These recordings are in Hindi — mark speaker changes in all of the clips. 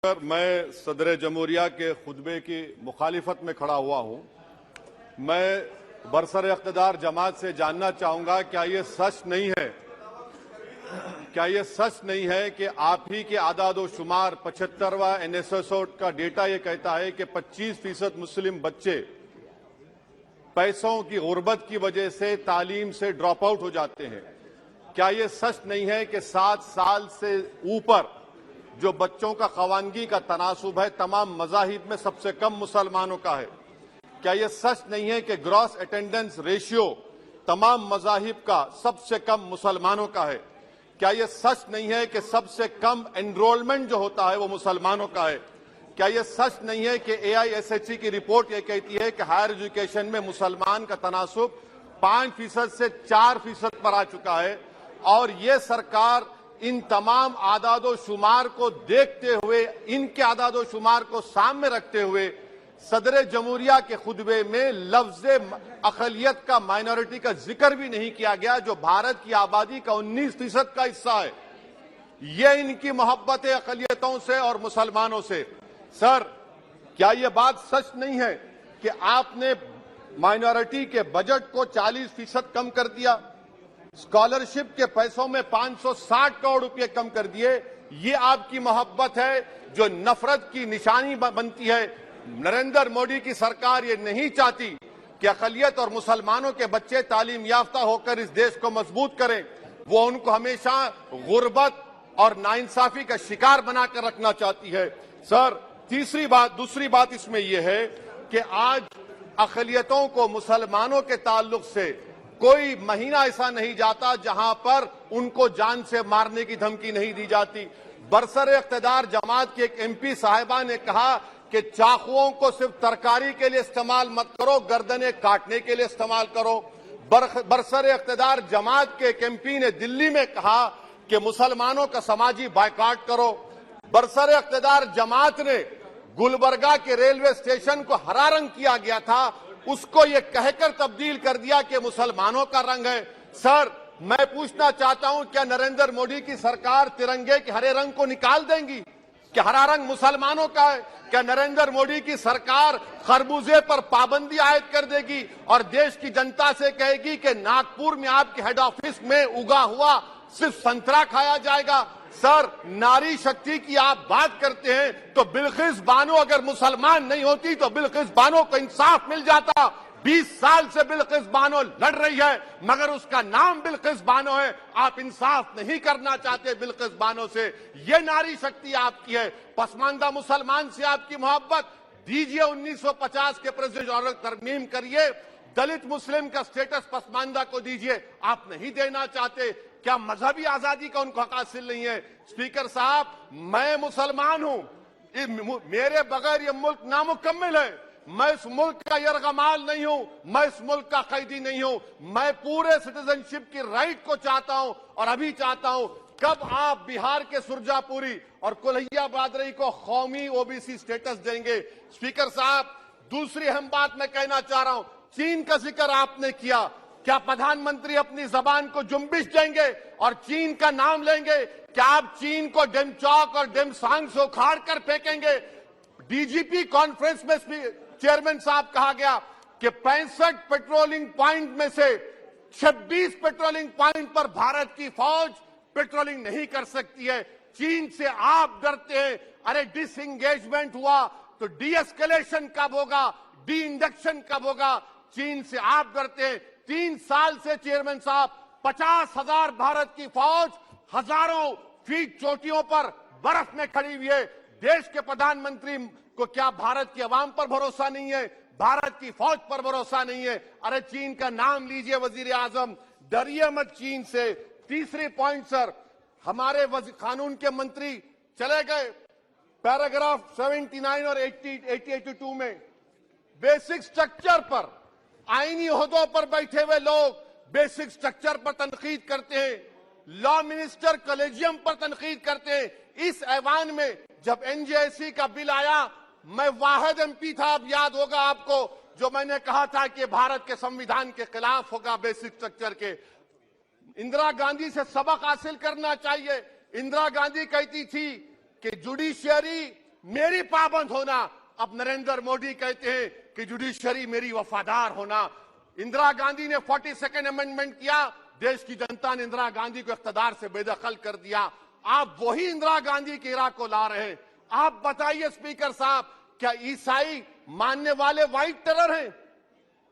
Speaker 1: मैं सदर जमहूरिया के खुतबे की मुखालिफत में खड़ा हुआ हूं। मैं बरसर इक़्तिदार जमात से जानना चाहूंगा, क्या ये सच नहीं है कि आप ही के आदादो शुमार 75वां NSSO का डेटा ये कहता है कि 25% मुस्लिम बच्चे पैसों की गुर्बत की वजह से तालीम से ड्रॉप आउट हो जाते हैं। क्या ये सच नहीं है कि 7 साल से ऊपर जो बच्चों का खवानगी का तनासुब है तमाम मज़ाहिब में सबसे कम मुसलमानों का है? क्या यह सच नहीं है कि ग्रॉस अटेंडेंस रेशियो तमाम मज़ाहिब का सबसे कम मुसलमानों का है? क्या यह सच नहीं है कि सबसे कम एनरोलमेंट जो होता है वो मुसलमानों का है? क्या यह सच नहीं है कि AISHE की रिपोर्ट ये कहती है कि हायर एजुकेशन में मुसलमान का तनासुब 5% से 4% पर आ चुका है? और ये सरकार इन तमाम आदादो शुमार को देखते हुए, इनके आदादो शुमार को सामने रखते हुए सदर जमहूरिया के खुतबे में लफ्ज अक़लियत का, माइनॉरिटी का जिक्र भी नहीं किया गया, जो भारत की आबादी का 19% का हिस्सा है। ये इनकी मोहब्बत है अक़लियतों से और मुसलमानों से। सर, क्या यह बात सच नहीं है कि आपने माइनॉरिटी के बजट को 40% कम कर दिया, स्कॉलरशिप के पैसों में 560 करोड़ रुपए कम कर दिए? ये आपकी मोहब्बत है जो नफरत की निशानी बनती है। नरेंद्र मोदी की सरकार ये नहीं चाहती कि अक़लियत और मुसलमानों के बच्चे तालीम याफ्ता होकर इस देश को मजबूत करें। वो उनको हमेशा गुर्बत और नाइंसाफी का शिकार बनाकर रखना चाहती है। सर, दूसरी बात इसमें यह है कि आज अक़लियतों को मुसलमानों के ताल्लुक से कोई महीना ऐसा नहीं जाता जहां पर उनको जान से मारने की धमकी नहीं दी जाती। बरसर इक़्तिदार जमात के एक MP साहिबा ने कहा कि चाकुओं को सिर्फ तरकारी के लिए इस्तेमाल मत करो, गर्दनें काटने के लिए इस्तेमाल करो। बरसर इक़्तिदार जमात के एक MP ने दिल्ली में कहा कि मुसलमानों का समाजी बायकाट करो। बरसर इक़्तिदार जमात ने गुलबर्गा के रेलवे स्टेशन को हरा रंग किया गया था, उसको ये कहकर तब्दील कर दिया कि मुसलमानों का रंग है। सर, मैं पूछना चाहता हूं, क्या नरेंद्र मोदी की सरकार तिरंगे के हरे रंग को निकाल देंगी? क्या हरा रंग मुसलमानों का है? क्या नरेंद्र मोदी की सरकार खरबूजे पर पाबंदी आयद कर देगी और देश की जनता से कहेगी कि नागपुर में आपके हेड ऑफिस में उगा हुआ सिर्फ संतरा खाया जाएगा? सर, नारी शक्ति की आप बात करते हैं तो बिल्किस बानो अगर मुसलमान नहीं होती तो बिल्किस बानो को इंसाफ मिल जाता। 20 साल से बिल्किस बानो लड़ रही है, मगर उसका नाम बिल्किस बानो है। आप इंसाफ नहीं करना चाहते बिल्किस बानो से। ये नारी शक्ति आपकी है। पसमानदा मुसलमान से आपकी मोहब्बत, दीजिए 1950 के प्रेसिडेंट ऑर्डर तरमीम करिए, दलित मुस्लिम का स्टेटस पसमानदा को दीजिए। आप नहीं देना चाहते। क्या मजहबी आजादी का उनको हक हासिल नहीं है? स्पीकर साहब, मैं मुसलमान हूं, मेरे बगैर ये मुल्क नामुकम्मल है। मैं इस मुल्क का यरगमाल नहीं हूं, मैं इस मुल्क का कैदी नहीं हूं। मैं पूरे सिटीजनशिप की राइट को चाहता हूं और अभी चाहता हूं। कब आप बिहार के सुरजापुरी और कोल्हिया बादरी को कौमी OBC स्टेटस देंगे? स्पीकर साहब, दूसरी अहम बात मैं कहना चाह रहा हूं, चीन का जिक्र आपने किया। क्या प्रधानमंत्री अपनी जबान को जुम्बिश देंगे और चीन का नाम लेंगे? क्या आप चीन को डेमचौक और डेमसांग से उखाड़ कर फेंकेंगे? DGP कॉन्फ्रेंस में चेयरमैन साहब कहा गया कि 65 पेट्रोलिंग पॉइंट में से 26 पेट्रोलिंग पॉइंट पर भारत की फौज पेट्रोलिंग नहीं कर सकती है। चीन से आप डरते हैं। अरे, डिसएंगेजमेंट हुआ तो डीएस्केलेशन कब होगा? डी इंडक्शन कब होगा? चीन से आप डरते हैं। 3 साल से चेयरमैन साहब 50,000 भारत की फौज हजारों फीट चोटियों पर बर्फ में खड़ी हुई है। देश के प्रधानमंत्री को क्या भारत की आवाम पर भरोसा नहीं है? भारत की फौज पर भरोसा नहीं है? अरे, चीन का नाम लीजिए वजीर आजम, डरिए मत चीन से। तीसरी पॉइंट सर, हमारे कानून के मंत्री चले गए। पैराग्राफ 79 और 82 में बेसिक स्ट्रक्चर पर, आईनी ओहदों पर बैठे हुए लोग बेसिक स्ट्रक्चर पर तनकीद करते हैं, लॉ मिनिस्टर कॉलेजियम पर तनकीद करते हैं। इस ऐवान में जब NJSE का बिल आया, मैं वाहिद MP था, अब याद होगा आपको, जो मैंने कहा था कि भारत के संविधान के खिलाफ होगा बेसिक स्ट्रक्चर के। इंदिरा गांधी से सबक हासिल करना चाहिए। इंदिरा गांधी कहती थी कि जुडिशियरी
Speaker 2: मेरी पाबंद होना। अब नरेंद्र मोदी कहते हैं कि जुडिशरी मेरी वफादार होना। इंदिरा गांधी ने 42nd अमेंडमेंट किया, देश की जनता ने इंदिरा गांधी को इख्तियार से बेदखल कर दिया। आप वही इंदिरा गांधी की इरा को ला रहे हैं। आप बताइए स्पीकर साहब, क्या ईसाई मानने वाले व्हाइट टेरर हैं?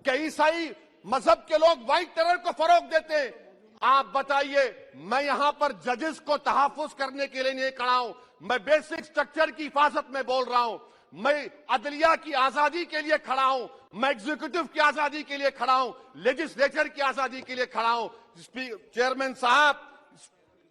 Speaker 2: क्या ईसाई मजहब के लोग व्हाइट टेरर को फरोग देते हैं? आप बताइए। मैं यहां पर जजेस को तहफुज करने के लिए नहीं खड़ा हूं, मैं बेसिक स्ट्रक्चर की हिफाजत में बोल रहा हूं। मैं अदलिया की आजादी के लिए खड़ा हूं, मैं एग्जीक्यूटिव की आजादी के लिए खड़ा हूं, लेजिस्लेचर की आजादी के लिए खड़ा हूं। चेयरमैन साहब,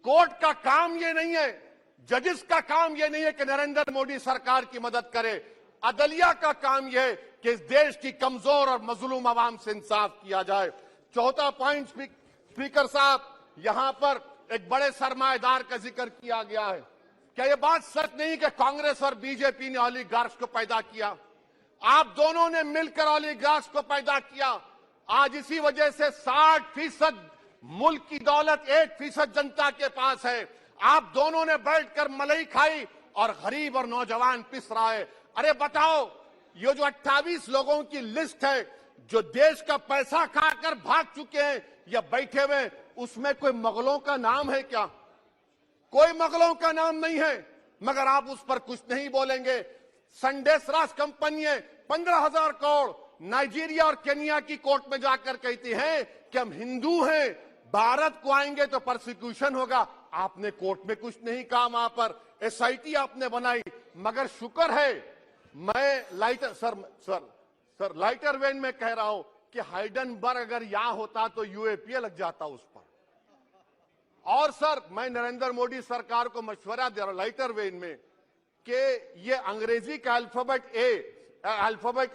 Speaker 2: कोर्ट का काम यह नहीं है, जजेस का काम यह नहीं है कि नरेंद्र मोदी सरकार की मदद करे। अदलिया का काम यह है कि इस देश की कमजोर और मजलूम आवाम से इंसाफ किया जाए। चौथा पॉइंट स्पीकर साहब, यहां पर एक बड़े सरमाएदार का जिक्र किया गया है। क्या यह बात सच नहीं कि कांग्रेस और बीजेपी ने ओलिगार्क्स को पैदा किया? आप दोनों ने मिलकर ओलिगार्क्स को पैदा किया। आज इसी वजह से 60% मुल्क की दौलत 1% जनता के पास है। आप दोनों ने बैठकर मलाई खाई और गरीब और नौजवान पिस रहा है। अरे बताओ, ये जो 28 लोगों की लिस्ट है जो देश का पैसा खाकर भाग चुके हैं या बैठे हुए, उसमें कोई मुगलों का नाम है क्या? कोई मुगलों का नाम नहीं है, मगर आप उस पर कुछ नहीं बोलेंगे। संडेस राज कंपनी 15,000 करोड़ नाइजीरिया और केनिया की कोर्ट में जाकर कहती है कि हम हिंदू हैं, भारत को आएंगे तो प्रोसिक्यूशन होगा। आपने कोर्ट में कुछ नहीं कहा, वहां पर एसआईटी आपने बनाई। मगर शुक्र है, मैं लाइटर वेन में कह रहा हूं कि हाइडनबर्ग अगर यहां होता तो यूएपीए लग जाता उस पर। और सर, मैं नरेंद्र मोदी सरकार को मशवरा दे रहा हूं लाइटर वेन में कि ये अंग्रेजी का अल्फाबेट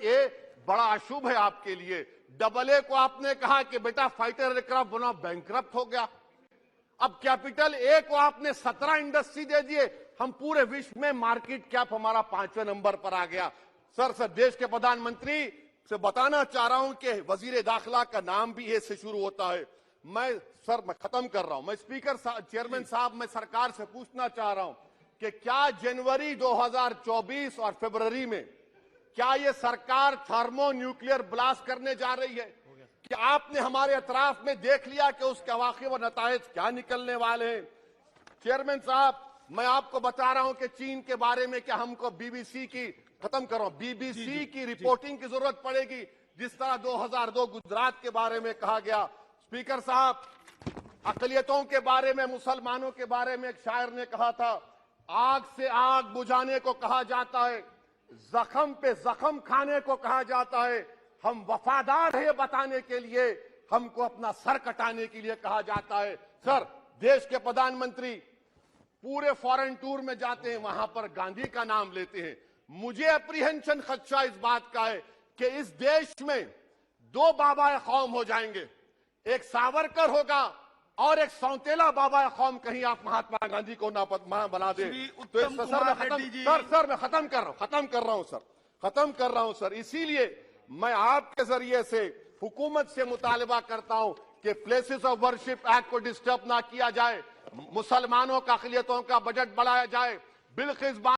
Speaker 2: ए बड़ा अशुभ है आपके लिए। डबल ए को आपने कहा कि बेटा फाइटर एयरक्राफ्ट बना, बैंकरप्ट हो गया। अब कैपिटल ए को आपने 17 इंडस्ट्री दे दिए, हम पूरे विश्व में मार्केट कैप हमारा 5वें नंबर पर आ गया। सर, देश के प्रधानमंत्री से बताना चाह रहा हूं कि वजीर दाखिला का नाम भी ए से शुरू होता है। मैं खत्म कर रहा हूं। मैं चेयरमैन साहब, मैं सरकार से पूछना चाह रहा हूं कि क्या जनवरी 2024 और फरवरी में क्या ये सरकार थर्मो न्यूक्लियर ब्लास्ट करने जा रही है? कि आपने हमारे अतराफ में देख लिया कि उसके अवाक़िब व नताइज क्या निकलने वाले हैं? चेयरमैन साहब, मैं आपको बता रहा हूं कि चीन के बारे में क्या हमको बीबीसी की रिपोर्टिंग की जरूरत पड़ेगी, जिस तरह 2002 गुजरात के बारे में कहा गया। स्पीकर साहब, अकलियतों के बारे में, मुसलमानों के बारे में एक शायर ने कहा था, आग से आग बुझाने को कहा जाता है, जख्म पे जख्म खाने को कहा जाता है। हम वफादार हैं बताने के लिए, हमको अपना सर कटाने के लिए कहा जाता है। सर, देश के प्रधानमंत्री पूरे फॉरेन टूर में जाते हैं, वहां पर गांधी का नाम लेते हैं। मुझे अप्रीहेंशन, खदशा इस बात का है कि इस देश में 2 बाबा कौम हो जाएंगे, एक सावरकर होगा और एक सौतेला बाबा कौम। कहीं आप महात्मा गांधी को ना बना दे। तो सर मैं खत्म कर रहा हूं सर। इसीलिए मैं आपके जरिए से हुकूमत से मुतालबा करता हूं कि प्लेसेस ऑफ वर्शिप एक्ट को डिस्टर्ब ना किया जाए, मुसलमानों का अक़लियतों का बजट बढ़ाया जाए। बिल्किस